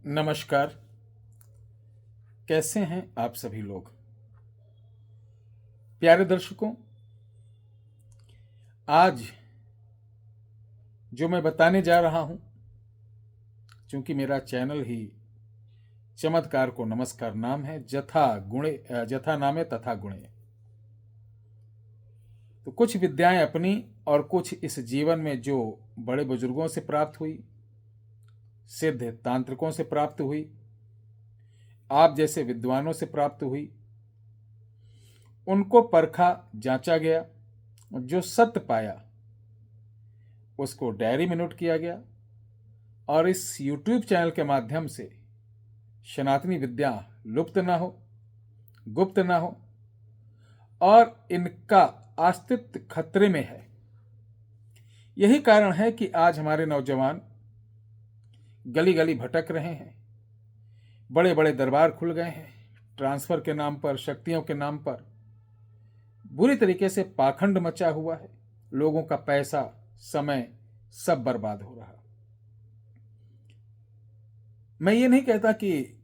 नमस्कार। कैसे हैं आप सभी लोग? प्यारे दर्शकों, आज जो मैं बताने जा रहा हूं, चूंकि मेरा चैनल ही चमत्कार को नमस्कार नाम है, जथा नामे तथा गुणे। तो कुछ विद्याएं अपनी और कुछ इस जीवन में जो बड़े बुजुर्गों से प्राप्त हुई, सिद्ध तांत्रिकों से प्राप्त हुई, आप जैसे विद्वानों से प्राप्त हुई, उनको परखा, जांचा गया, जो सत्य पाया उसको डायरी में नोट किया गया और इस YouTube चैनल के माध्यम से सनातनी विद्या लुप्त ना हो, गुप्त ना हो और इनका अस्तित्व खतरे में है। यही कारण है कि आज हमारे नौजवान गली गली भटक रहे हैं, बड़े बड़े दरबार खुल गए हैं, ट्रांसफर के नाम पर, शक्तियों के नाम पर बुरी तरीके से पाखंड मचा हुआ है। लोगों का पैसा, समय सब बर्बाद हो रहा। मैं ये नहीं कहता कि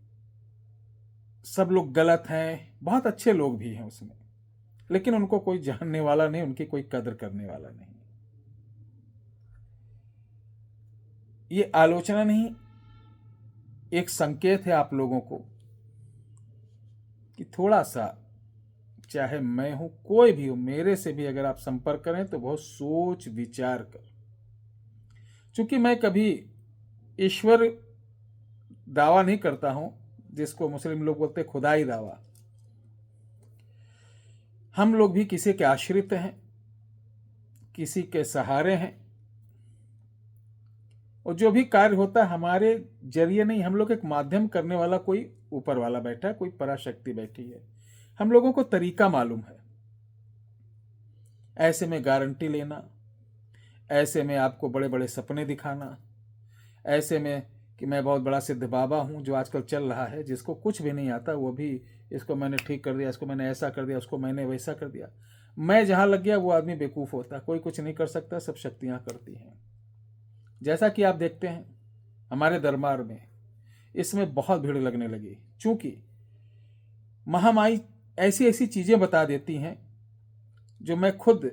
सब लोग गलत हैं, बहुत अच्छे लोग भी हैं उसमें, लेकिन उनको कोई जानने वाला नहीं, उनकी कोई कदर करने वाला नहीं। ये आलोचना नहीं, एक संकेत है आप लोगों को कि थोड़ा सा, चाहे मैं हूं, कोई भी हो, मेरे से भी अगर आप संपर्क करें तो बहुत सोच विचार कर। चूंकि मैं कभी ईश्वर दावा नहीं करता हूं, जिसको मुस्लिम लोग बोलते खुदाई दावा। हम लोग भी किसी के आश्रित हैं, किसी के सहारे हैं, और जो भी कार्य होता है हमारे जरिए नहीं, हम लोग एक माध्यम करने वाला कोई ऊपर वाला बैठा है, कोई पराशक्ति बैठी है। हम लोगों को तरीका मालूम है। ऐसे में गारंटी लेना, ऐसे में आपको बड़े बड़े सपने दिखाना, ऐसे में कि मैं बहुत बड़ा सिद्ध बाबा हूं, जो आजकल चल रहा है, जिसको कुछ भी नहीं आता, वो भी इसको मैंने ठीक कर दिया, इसको मैंने ऐसा कर दिया, उसको मैंने वैसा कर दिया। मैं जहां लग गया वो आदमी बेवकूफ होता। कोई कुछ नहीं कर सकता, सब शक्तियां करती हैं। जैसा कि आप देखते हैं हमारे दरबार में इसमें बहुत भीड़ लगने लगी, चूंकि महामाई ऐसी ऐसी चीजें बता देती हैं जो मैं खुद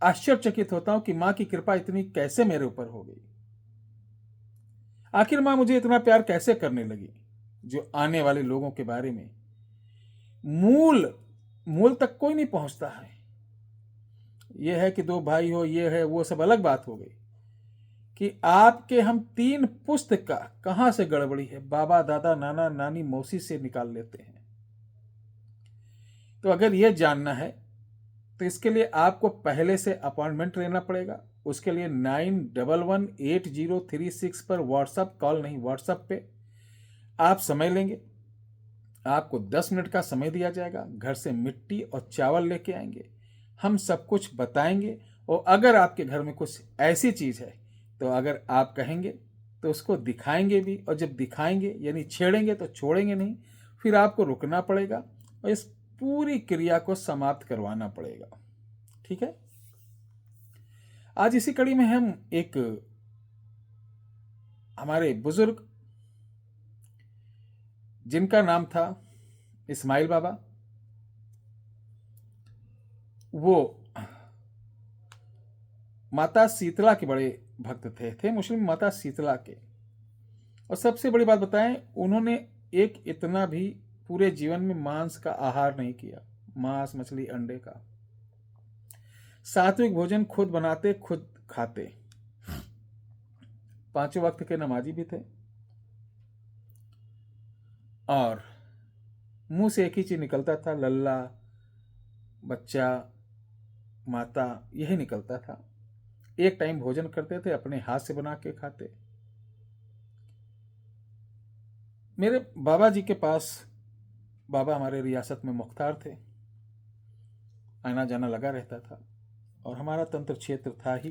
आश्चर्यचकित होता हूं कि मां की कृपा इतनी कैसे मेरे ऊपर हो गई। आखिर मां मुझे इतना प्यार कैसे करने लगी, जो आने वाले लोगों के बारे में मूल मूल तक कोई नहीं पहुंचता है। यह है कि दो भाई हो, ये है वो, सब अलग बात हो गई, कि आपके हम 3 पुस्तक का कहां से गड़बड़ी है, बाबा, दादा, नाना, नानी, मौसी से निकाल लेते हैं। तो अगर यह जानना है तो इसके लिए आपको पहले से अपॉइंटमेंट लेना पड़ेगा। उसके लिए 911803 पर व्हाट्सएप कॉल नहीं, व्हाट्सएप पे आप समय लेंगे। आपको 10 मिनट का समय दिया जाएगा। घर से मिट्टी और चावल लेके आएंगे, हम सब कुछ बताएंगे। और अगर आपके घर में कुछ ऐसी चीज है तो अगर आप कहेंगे तो उसको दिखाएंगे भी, और जब दिखाएंगे यानी छेड़ेंगे तो छोड़ेंगे नहीं। फिर आपको रुकना पड़ेगा और इस पूरी क्रिया को समाप्त करवाना पड़ेगा। ठीक है। आज इसी कड़ी में हम एक हमारे बुजुर्ग, जिनका नाम था इस्माइल बाबा, वो माता शीतला के बड़े भक्त थे मुस्लिम माता शीतला के। और सबसे बड़ी बात बताएं, उन्होंने एक इतना भी पूरे जीवन में मांस का आहार नहीं किया, मांस, मछली, अंडे का। सात्विक भोजन खुद बनाते, खुद खाते, 5 वक्त के नमाजी भी थे, और मुंह से एक ही चीज निकलता था, लल्ला, बच्चा, माता, यही निकलता था। एक टाइम भोजन करते थे, अपने हाथ से बना के खाते। मेरे बाबा जी के पास, बाबा हमारे रियासत में मुख्तार थे, आना जाना लगा रहता था, और हमारा तंत्र क्षेत्र था ही।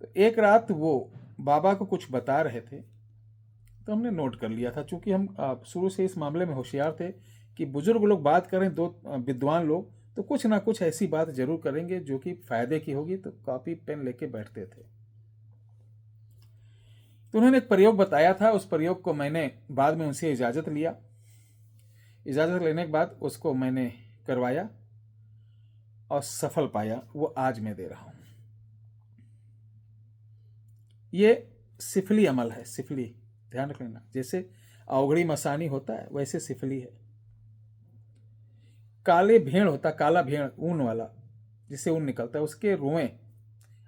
तो एक रात वो बाबा को कुछ बता रहे थे, तो हमने नोट कर लिया था। चूंकि हम शुरू से इस मामले में होशियार थे कि बुजुर्ग लोग बात करें, दो विद्वान लोग, तो कुछ ना कुछ ऐसी बात जरूर करेंगे जो कि फायदे की होगी, तो कॉपी पेन लेके बैठते थे। तो उन्होंने एक प्रयोग बताया था, उस प्रयोग को मैंने बाद में उनसे इजाज़त लिया। इजाज़त लेने के बाद उसको मैंने करवाया और सफल पाया, वो आज मैं दे रहा हूँ। ये सिफली अमल है, सिफली, ध्यान रख लेना। जैसे अवघड़ी मसानी होता है वैसे सिफली है। काले भेड़ होता, काला भेड़ ऊन वाला, जिससे ऊन निकलता है, उसके रुएं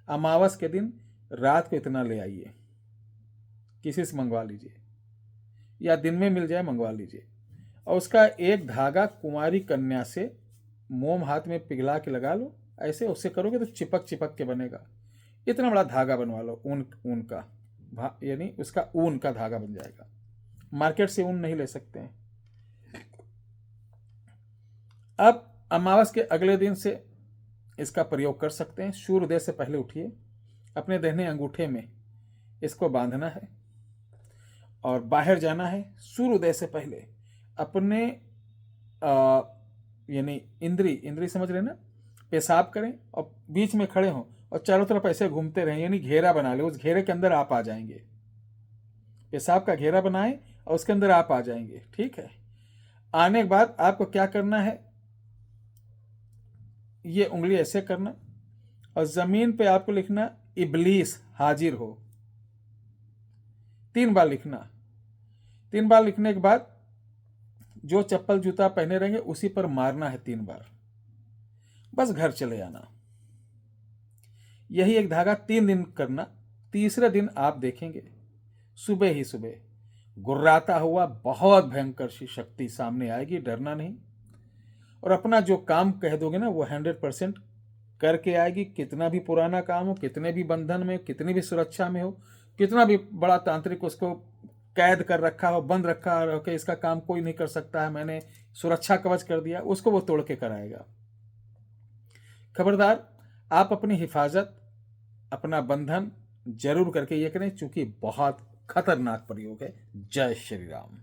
अमावस के दिन रात को इतना ले आइए, किसी से मंगवा लीजिए या दिन में मिल जाए मंगवा लीजिए, और उसका एक धागा कुंवारी कन्या से मोम हाथ में पिघला के लगा लो। ऐसे उससे करोगे तो चिपक चिपक के बनेगा। इतना बड़ा धागा बनवा लो ऊन का, यानी उसका ऊन का धागा बन जाएगा। मार्केट से ऊन नहीं ले सकते हैं। अब अमावस के अगले दिन से इसका प्रयोग कर सकते हैं। सूर्योदय से पहले उठिए, अपने दाहिने अंगूठे में इसको बांधना है और बाहर जाना है। सूर्योदय से पहले अपने यानी इंद्री समझ रहे ना, पेशाब करें और बीच में खड़े हों और चारों तरफ ऐसे घूमते रहें, यानी घेरा बना ले। उस घेरे के अंदर आप आ जाएंगे, पेशाब का घेरा बनाएं और उसके अंदर आप आ जाएंगे। ठीक है। आने के बाद आपको क्या करना है, ये उंगली ऐसे करना और जमीन पे आपको लिखना इबलीस हाजिर हो। 3 बार लिखना। 3 बार लिखने के बाद जो चप्पल जूता पहने रहेंगे उसी पर मारना है 3 बार, बस घर चले आना। यही एक धागा 3 दिन करना। तीसरे दिन आप देखेंगे सुबह ही सुबह गुर्राता हुआ बहुत भयंकर सी शक्ति सामने आएगी। डरना नहीं, और अपना जो काम कह दोगे ना वो 100% करके आएगी। कितना भी पुराना काम हो, कितने भी बंधन में, कितनी भी सुरक्षा में हो, कितना भी बड़ा तांत्रिक उसको कैद कर रखा हो, बंद रखा हो कि इसका काम कोई नहीं कर सकता है, मैंने सुरक्षा कवच कर दिया, उसको वो तोड़ के कराएगा। खबरदार, आप अपनी हिफाजत, अपना बंधन जरूर करके ये करें, चूंकि बहुत खतरनाक प्रयोग है। जय श्री राम।